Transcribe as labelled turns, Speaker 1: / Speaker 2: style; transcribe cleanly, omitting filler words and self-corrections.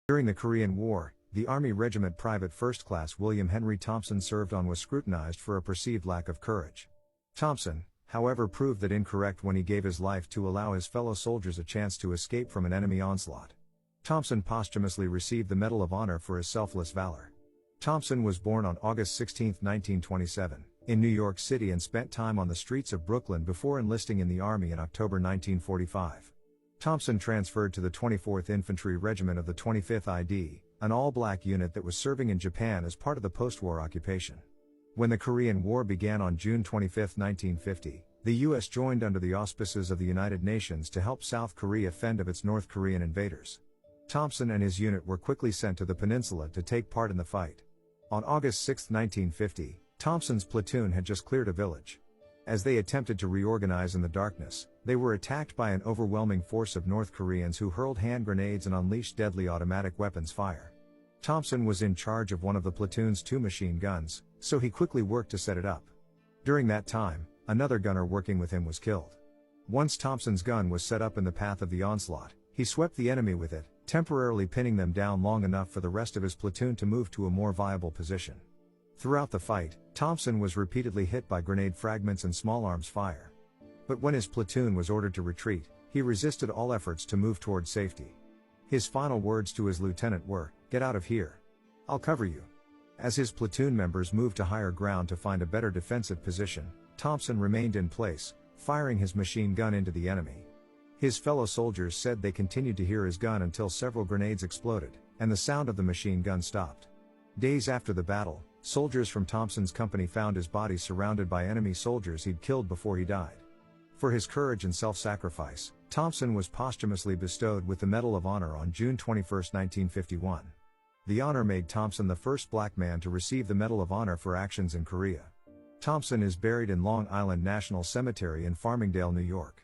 Speaker 1: During the Korean War, the Army Regiment Private First Class William Henry Thompson served on was scrutinized for a perceived lack of courage. Thompson, however, proved that incorrect when he gave his life to allow his fellow soldiers a chance to escape from an enemy onslaught. Thompson posthumously received the Medal of Honor for his selfless valor. Thompson was born on August 16, 1927, in New York City and spent time on the streets of Brooklyn before enlisting in the Army in October 1945. Thompson transferred to the 24th Infantry Regiment of the 25th ID, an all-black unit that was serving in Japan as part of the post-war occupation. When the Korean War began on June 25, 1950, the U.S. joined under the auspices of the United Nations to help South Korea fend off its North Korean invaders. Thompson and his unit were quickly sent to the peninsula to take part in the fight. On August 6, 1950, Thompson's platoon had just cleared a village. As they attempted to reorganize in the darkness, they were attacked by an overwhelming force of North Koreans who hurled hand grenades and unleashed deadly automatic weapons fire. Thompson was in charge of one of the platoon's 2 machine guns, so he quickly worked to set it up. During that time, another gunner working with him was killed. Once Thompson's gun was set up in the path of the onslaught, he swept the enemy with it, temporarily pinning them down long enough for the rest of his platoon to move to a more viable position. Throughout the fight, Thompson was repeatedly hit by grenade fragments and small arms fire. But when his platoon was ordered to retreat, he resisted all efforts to move toward safety. His final words to his lieutenant were, "Get out of here. I'll cover you." As his platoon members moved to higher ground to find a better defensive position, Thompson remained in place, firing his machine gun into the enemy. His fellow soldiers said they continued to hear his gun until several grenades exploded, and the sound of the machine gun stopped. Days after the battle, soldiers from Thompson's company found his body surrounded by enemy soldiers he'd killed before he died. For his courage and self-sacrifice, Thompson was posthumously bestowed with the Medal of Honor on June 21, 1951. The honor made Thompson the first black man to receive the Medal of Honor for actions in Korea. Thompson is buried in Long Island National Cemetery in Farmingdale, New York.